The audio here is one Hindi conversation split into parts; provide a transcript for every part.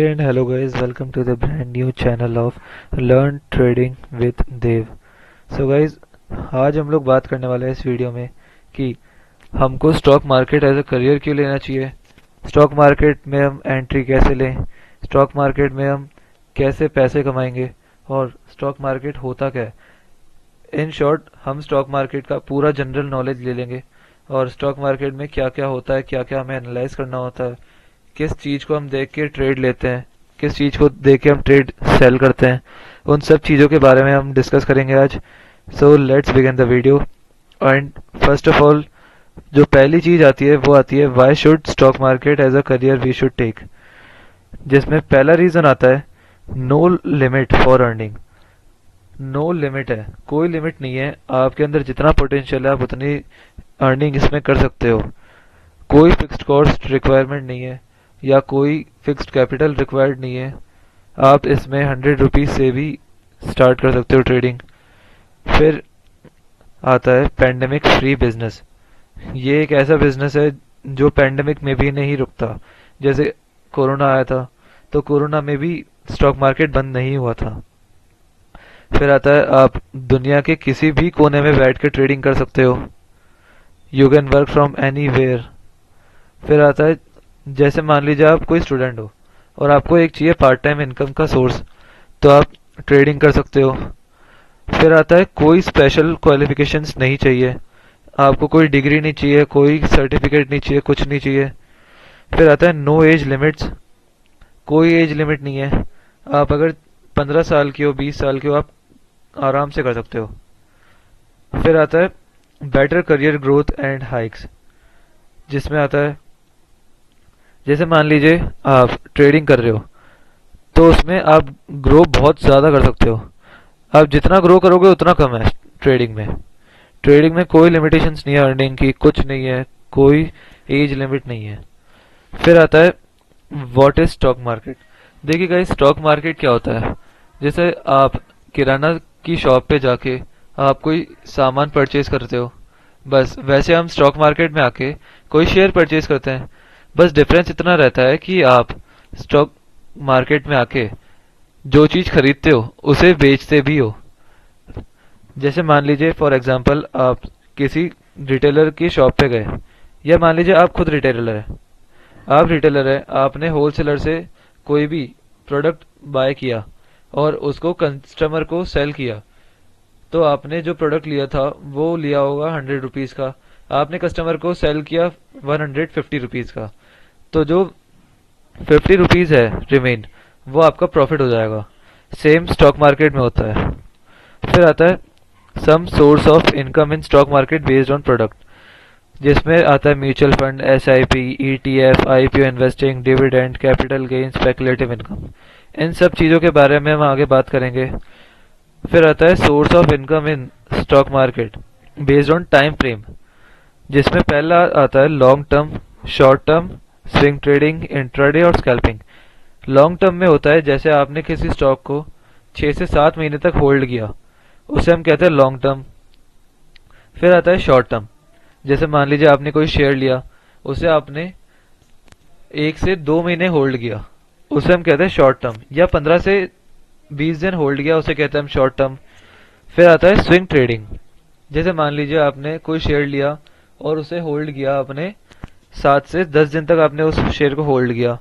Hey and hello guys, welcome to the brand new channel of Learn Trading with Dev. So guys, आज हम लोग बात करने वाले हैं इस वीडियो में कि हमको stock market as a career क्यों लेना चाहिए, स्टॉक मार्केट में हम एंट्री कैसे लें, स्टॉक मार्केट में हम कैसे पैसे कमाएंगे और स्टॉक मार्केट होता क्या है। इन शॉर्ट हम स्टॉक मार्केट का पूरा जनरल नॉलेज ले लेंगे और स्टॉक मार्केट में क्या क्या होता है, क्या क्या हमें एनालाइज करना होता है, किस चीज़ को हम देख के ट्रेड लेते हैं, किस चीज़ को देख के हम ट्रेड सेल करते हैं, उन सब चीज़ों के बारे में हम डिस्कस करेंगे आज। So let's begin the video. And first of all जो पहली चीज़ आती है वो आती है why should stock market as a career we should take, जिसमें पहला रीज़न आता है no limit for earning. No limit है, कोई लिमिट नहीं है, आपके अंदर जितना पोटेंशियल है आप उतनी अर्निंग इसमें कर सकते हो। कोई फिक्स्ड कॉस्ट रिक्वायरमेंट नहीं है या कोई फिक्स्ड कैपिटल रिक्वायर्ड नहीं है। आप इसमें 100 रुपीज़ से भी स्टार्ट कर सकते हो ट्रेडिंग। फिर आता है पैंडेमिक फ्री बिजनेस। ये एक ऐसा बिजनेस है जो पैंडेमिक में भी नहीं रुकता। जैसे कोरोना आया था तो कोरोना में भी स्टॉक मार्केट बंद नहीं हुआ था। फिर आता है आप दुनिया के किसी भी कोने में बैठ के ट्रेडिंग कर सकते हो। You can work from anywhere. फिर आता है जैसे मान लीजिए आप कोई स्टूडेंट हो और आपको एक चाहिए पार्ट टाइम इनकम का सोर्स, तो आप ट्रेडिंग कर सकते हो। फिर आता है कोई स्पेशल क्वालिफिकेशंस नहीं चाहिए, आपको कोई डिग्री नहीं चाहिए, कोई सर्टिफिकेट नहीं चाहिए, कुछ नहीं चाहिए। फिर आता है नो एज लिमिट्स। कोई एज लिमिट नहीं है, आप अगर 15 साल की हो, 20 साल की हो, आप आराम से कर सकते हो। फिर आता है better career growth and hikes, जिसमें आता है जैसे मान लीजिए आप ट्रेडिंग कर रहे हो तो उसमें आप ग्रो बहुत ज़्यादा कर सकते हो। आप जितना ग्रो करोगे उतना कम है ट्रेडिंग में। ट्रेडिंग में कोई लिमिटेशंस नहीं है अर्निंग की, कुछ नहीं है, कोई एज लिमिट नहीं है। फिर आता है व्हाट इज स्टॉक मार्केट। देखिए गाइस, स्टॉक मार्केट क्या होता है, जैसे आप किराना की शॉप पे जाके आप कोई सामान परचेज करते हो, बस वैसे हम स्टॉक मार्केट में आके कोई शेयर परचेज करते हैं। बस डिफरेंस इतना रहता है कि आप स्टॉक मार्केट में आके जो चीज़ खरीदते हो उसे बेचते भी हो। जैसे मान लीजिए फॉर एग्जांपल आप किसी रिटेलर की शॉप पे गए, या मान लीजिए आप खुद रिटेलर है, आप रिटेलर है, आपने होलसेलर से कोई भी प्रोडक्ट बाय किया और उसको कस्टमर को सेल किया। तो आपने जो प्रोडक्ट लिया था वो लिया होगा 100 रुपीज़ का, आपने कस्टमर को सेल किया 150 रुपीज़ का। तो जो 50 रुपीज़ है रिमेन, वो आपका प्रॉफिट हो जाएगा। सेम स्टॉक मार्केट में होता है। फिर आता है some source of income in stock market based on product, जिसमें आता है mutual fund, SIP, ETF, IPO investing, dividend, capital gain, speculative income. इन सब चीज़ों के बारे में हम आगे बात करेंगे। फिर आता है source of income in stock market based on time frame, जिसमें पहला आता है long term, short term, swing trading, intraday और स्कैल्पिंग। लॉन्ग टर्म में होता है जैसे आपने किसी स्टॉक को 6 से 7 महीने तक होल्ड किया, उसे हम कहते हैं लॉन्ग टर्म। फिर आता है शॉर्ट टर्म, जैसे मान लीजिए आपने कोई शेयर लिया, उसे आपने 1 से 2 महीने होल्ड किया, उसे हम कहते हैं शॉर्ट टर्म, या 15 से 20 दिन होल्ड किया, उसे कहते हैं हम शॉर्ट टर्म। फिर आता है स्विंग ट्रेडिंग, जैसे मान लीजिए आपने कोई शेयर लिया और उसे होल्ड किया, आपने 7 से 10 दिन तक आपने उस शेयर को होल्ड किया।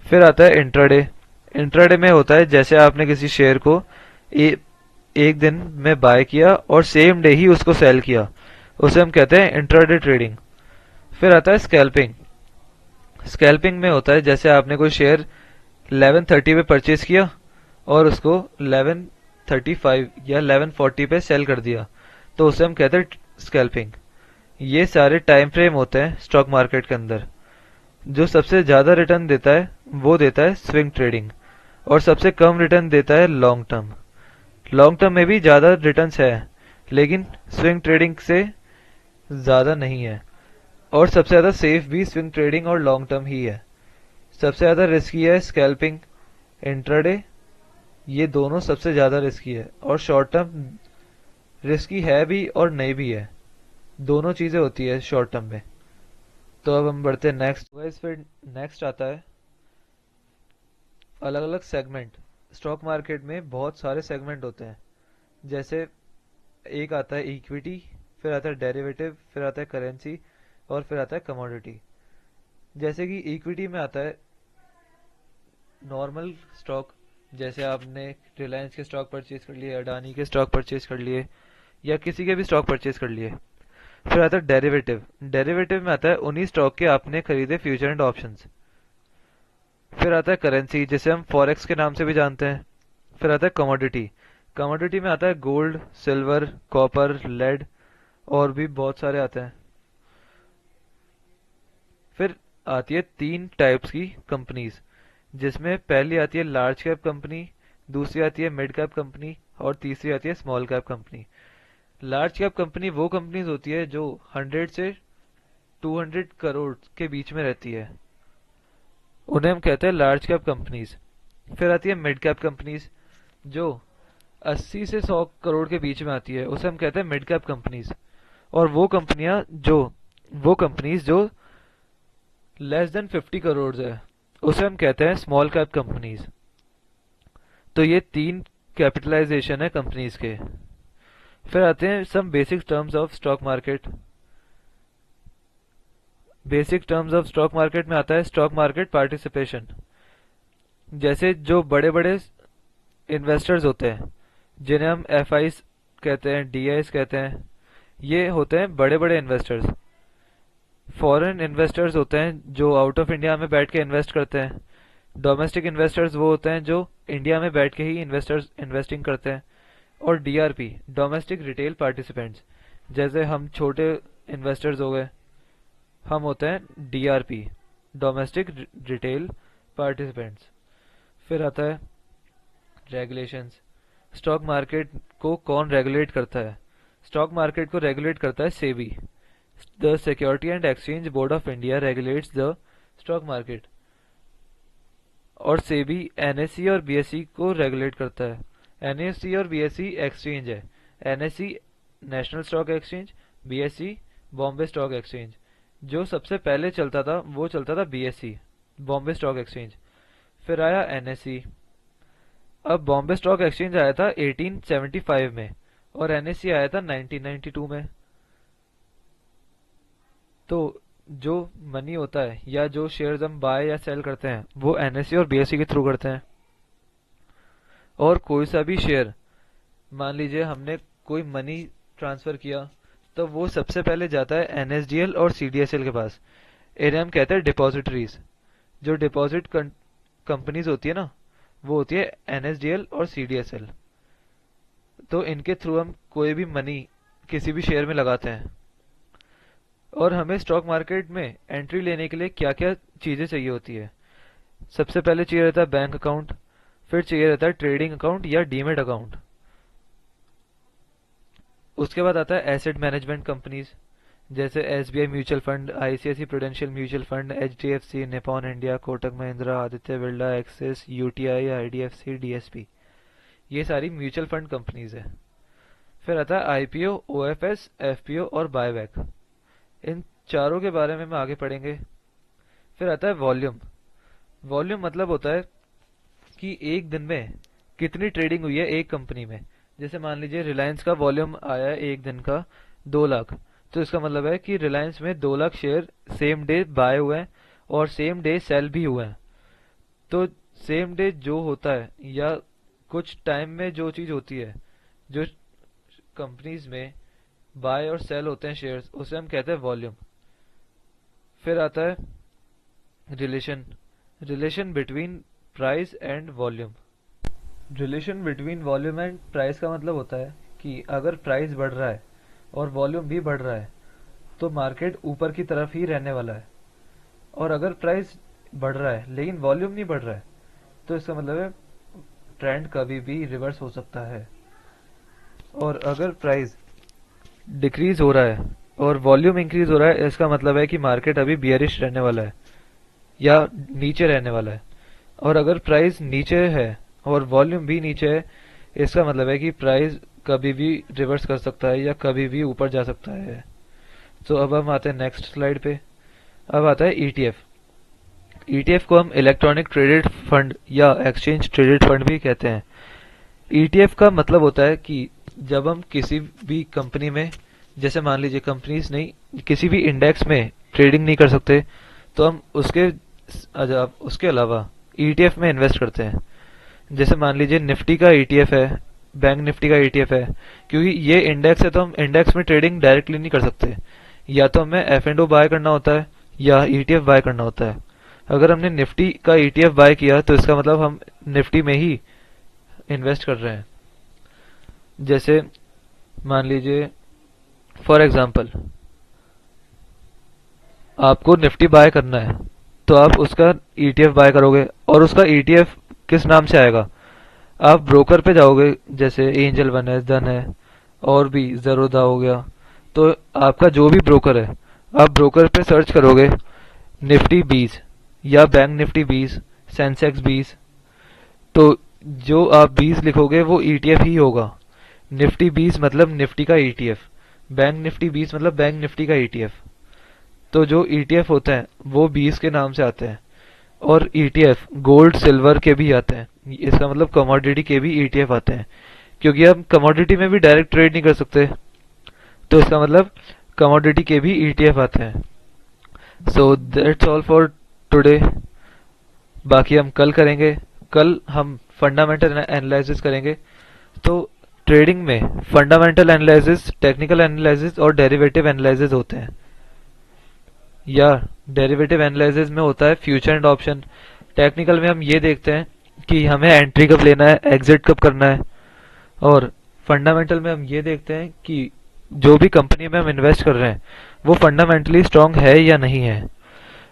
फिर आता है इंट्राडे। इंट्राडे में होता है जैसे आपने किसी शेयर को एक दिन में बाय किया और सेम डे ही उसको सेल किया, उसे हम कहते हैं इंट्राडे ट्रेडिंग। फिर आता है स्कैल्पिंग। स्कैल्पिंग में होता है जैसे आपने कोई शेयर 1130 पे परचेज किया और उसको 1135 या 1140 पे सेल कर दिया, तो उसे हम कहते हैं स्कैल्पिंग। ये सारे टाइम फ्रेम होते हैं स्टॉक मार्केट के अंदर। जो सबसे ज़्यादा रिटर्न देता है वो देता है स्विंग ट्रेडिंग, और सबसे कम रिटर्न देता है लॉन्ग टर्म। लॉन्ग टर्म में भी ज़्यादा रिटर्न्स है, लेकिन स्विंग ट्रेडिंग से ज़्यादा नहीं है। और सबसे ज़्यादा सेफ भी स्विंग ट्रेडिंग और लॉन्ग टर्म ही है। सबसे ज़्यादा रिस्की है स्कैल्पिंग, इंट्राडे, ये दोनों सबसे ज़्यादा रिस्की है। और शॉर्ट टर्म रिस्की है भी और नहीं भी है, दोनों चीज़ें होती है शॉर्ट टर्म में। तो अब हम बढ़ते हैं नेक्स्ट। गाइस फिर नेक्स्ट आता है अलग अलग सेगमेंट, स्टॉक मार्केट में बहुत सारे सेगमेंट होते हैं। जैसे एक आता है इक्विटी, फिर आता है डेरिवेटिव, फिर आता है करेंसी, और फिर आता है कमोडिटी। जैसे कि इक्विटी में आता है नॉर्मल स्टॉक, जैसे आपने रिलायंस के स्टॉक परचेज कर लिए, अडानी के स्टॉक परचेज कर लिए, या किसी के भी स्टॉक परचेज कर लिए। फिर आता है डेरिवेटिव। डेरिवेटिव में आता है उन्हीं स्टॉक के आपने खरीदे फ्यूचर एंड ऑप्शंस। फिर आता है करेंसी, जिसे हम फॉरेक्स के नाम से भी जानते हैं। फिर आता है कमोडिटी। कमोडिटी में आता है गोल्ड, सिल्वर, कॉपर, लेड, और भी बहुत सारे आते हैं। फिर आती है तीन टाइप्स की कंपनीज, जिसमें पहली आती है लार्ज कैप कंपनी, दूसरी आती है मिड कैप कंपनी, और तीसरी आती है small cap company. Large cap company वो कंपनीज होती है जो 100 से 200 करोड़ के बीच में रहती है, उन्हें हम कहते हैं लार्ज कैप कंपनीज। फिर आती है मिड कैप कंपनीज, जो 80 से 100 करोड़ के बीच में आती है, उसे हम कहते हैं मिड कैप कंपनीज। और वो कंपनीज जो लेस देन 50 करोड़ है, उसे हम कहते हैं स्मॉल कैप कंपनीज। तो ये तीन कैपिटलाइजेशन है कंपनीज के। फिर आते हैं some basic terms of stock market. Basic terms of stock market में आता है स्टॉक मार्केट पार्टिसिपेशन। जैसे जो बड़े बड़े इन्वेस्टर्स होते हैं, जिन्हें हम एफ आईज कहते हैं, डी आईज कहते हैं, ये होते हैं बड़े बड़े इन्वेस्टर्स। फॉरेन इन्वेस्टर्स होते हैं जो आउट ऑफ इंडिया में बैठ के इन्वेस्ट करते हैं। डोमेस्टिक इन्वेस्टर्स वो होते हैं जो इंडिया में बैठ के ही इन्वेस्टिंग करते हैं। और डीआरपी, डोमेस्टिक रिटेल पार्टिसिपेंट्स, जैसे हम छोटे इन्वेस्टर्स हो गए, हम होते हैं डीआरपी, डोमेस्टिक रिटेल पार्टिसिपेंट्स। फिर आता है रेगुलेशंस। स्टॉक मार्केट को कौन रेगुलेट करता है? स्टॉक मार्केट को रेगुलेट करता है SEBI. The security and exchange board of India regulates the stock market. और सेबी एनएससी और बीएसई को रेगुलेट करता है। एनएससी और बीएसई एक्सचेंज है। NSC national stock exchange, BSE Bombay stock exchange. जो सबसे पहले चलता था वो चलता था बीएसई, बॉम्बे स्टॉक एक्सचेंज। फिर आया एनएससी। अब बॉम्बे स्टॉक एक्सचेंज आया था 1875 में, और एनएससी आया था 1992 में। तो जो मनी होता है या जो शेयर्स हम बाय या सेल करते हैं, वो एनएससी और बीएसई के थ्रू करते हैं। और कोई सा भी शेयर, मान लीजिए हमने कोई मनी ट्रांसफर किया, तो वो सबसे पहले जाता है एनएसडीएल और सीडीएसएल के पास। इन्हें हम कहते हैं डिपॉजिटरीज। जो डिपॉजिट कंपनीज होती है ना, वो होती है एनएसडीएल और सीडीएसएल। तो इनके थ्रू हम कोई भी मनी किसी भी शेयर में लगाते हैं। और हमें स्टॉक मार्केट में एंट्री लेने के लिए क्या क्या चीजें चाहिए होती है? सबसे पहले चाहिए रहता है बैंक अकाउंट, फिर चाहिए रहता है ट्रेडिंग अकाउंट या डीमेट अकाउंट। उसके बाद आता है एसेट मैनेजमेंट कंपनीज, जैसे SBI mutual fund, ICIC prudential mutual fund, HDFC, Nippon India, Kotak Mahindra, Aditya Birla, Axis, UTI, IDFC, DSP. ये सारी म्यूचुअल फंड कंपनीज है। फिर आता है आईपीओ, ओएफएस, एफपीओ और बायबैक। इन चारों के बारे में हम आगे पढ़ेंगे। फिर आता है वॉल्यूम। वॉल्यूम मतलब होता है कि एक दिन में कितनी ट्रेडिंग हुई है एक कंपनी में। जैसे मान लीजिए रिलायंस का वॉल्यूम आया है एक दिन का 2 लाख, तो इसका मतलब है कि रिलायंस में 2 lakh share same day buy हुए हैं और सेम डे सेल भी हुए हैं। तो सेम डे जो होता है या कुछ टाइम में जो चीज होती है, जो कंपनीज में बाय और सेल होते हैं शेयर्स, उसे हम कहते हैं वॉल्यूम। फिर आता है relation. Relation between price and volume. Relation between volume and price का मतलब होता है कि अगर प्राइस बढ़ रहा है और वॉल्यूम भी बढ़ रहा है, तो मार्केट ऊपर की तरफ ही रहने वाला है। और अगर प्राइस बढ़ रहा है लेकिन वॉल्यूम नहीं बढ़ रहा है, तो इसका मतलब है ट्रेंड कभी भी रिवर्स हो सकता है। और अगर प्राइस डिक्रीज हो रहा है और वॉल्यूम इंक्रीज हो रहा है, इसका मतलब है कि मार्केट अभी बियरिश रहने वाला है या नीचे रहने वाला है। और अगर प्राइस नीचे है और वॉल्यूम भी नीचे है, इसका मतलब है कि प्राइस कभी भी रिवर्स कर सकता है या कभी भी ऊपर जा सकता है। तो अब हम आते हैं नेक्स्ट स्लाइड पे। अब आता है ईटीएफ। ETF को हम इलेक्ट्रॉनिक ट्रेडेड फंड या एक्सचेंज ट्रेडेड फंड भी कहते हैं। ETF का मतलब होता है कि जब हम किसी भी कंपनी में, जैसे मान लीजिए कंपनीज नहीं, किसी भी इंडेक्स में ट्रेडिंग नहीं कर सकते, तो हम उसके अलावा ETF में इन्वेस्ट करते हैं। जैसे मान लीजिए निफ्टी का ETF है, बैंक निफ्टी का ETF है, क्योंकि ये इंडेक्स है तो हम इंडेक्स में ट्रेडिंग डायरेक्टली नहीं कर सकते, या तो हमें F&O बाय करना होता है या ETF बाय करना होता है। अगर हमने निफ्टी का ETF बाय किया तो इसका मतलब हम निफ्टी में ही इन्वेस्ट कर रहे हैं। जैसे मान लीजिए फॉर एग्जांपल आपको निफ्टी बाय करना है, तो आप उसका ETF बाय करोगे, और उसका ETF किस नाम से आएगा? आप ब्रोकर पे जाओगे, जैसे एंजल वन है, धन है, और भी ज़रोदा हो गया। तो आपका जो भी ब्रोकर है, आप ब्रोकर पे सर्च करोगे निफ्टी 20 या बैंक निफ्टी 20, सेंसेक्स 20, तो जो आप 20 लिखोगे वो ETF ही होगा। निफ्टी 20 मतलब निफ्टी का ETF, बैंक निफ्टी 20 मतलब बैंक निफ्टी का ETF। तो जो ETF होते हैं वो 20 के नाम से आते हैं, और ETF गोल्ड सिल्वर के भी आते हैं। इसका मतलब कमोडिटी के भी ETF आते हैं, क्योंकि हम कमोडिटी में भी डायरेक्ट ट्रेड नहीं कर सकते, तो इसका मतलब कमोडिटी के भी ETF आते हैं। So that's all for today. बाकी हम कल करेंगे। कल हम फंडामेंटल एनालिसिस करेंगे। तो ट्रेडिंग में फंडामेंटल एनालिसिस, टेक्निकल एनालिसिस और डेरिवेटिव एनालिसिस होते हैं। या डेरिवेटिव एनालिसिस में होता है फ्यूचर एंड ऑप्शन। टेक्निकल में हम ये देखते हैं कि हमें एंट्री कब लेना है, एग्जिट कब करना है। और फंडामेंटल में हम ये देखते हैं कि जो भी कंपनी में हम इन्वेस्ट कर रहे हैं वो फंडामेंटली स्ट्रांग है या नहीं है।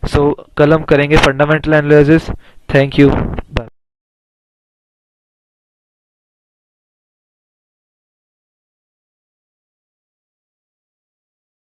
सो कल हम करेंगे fundamental analysis. Thank you, bye.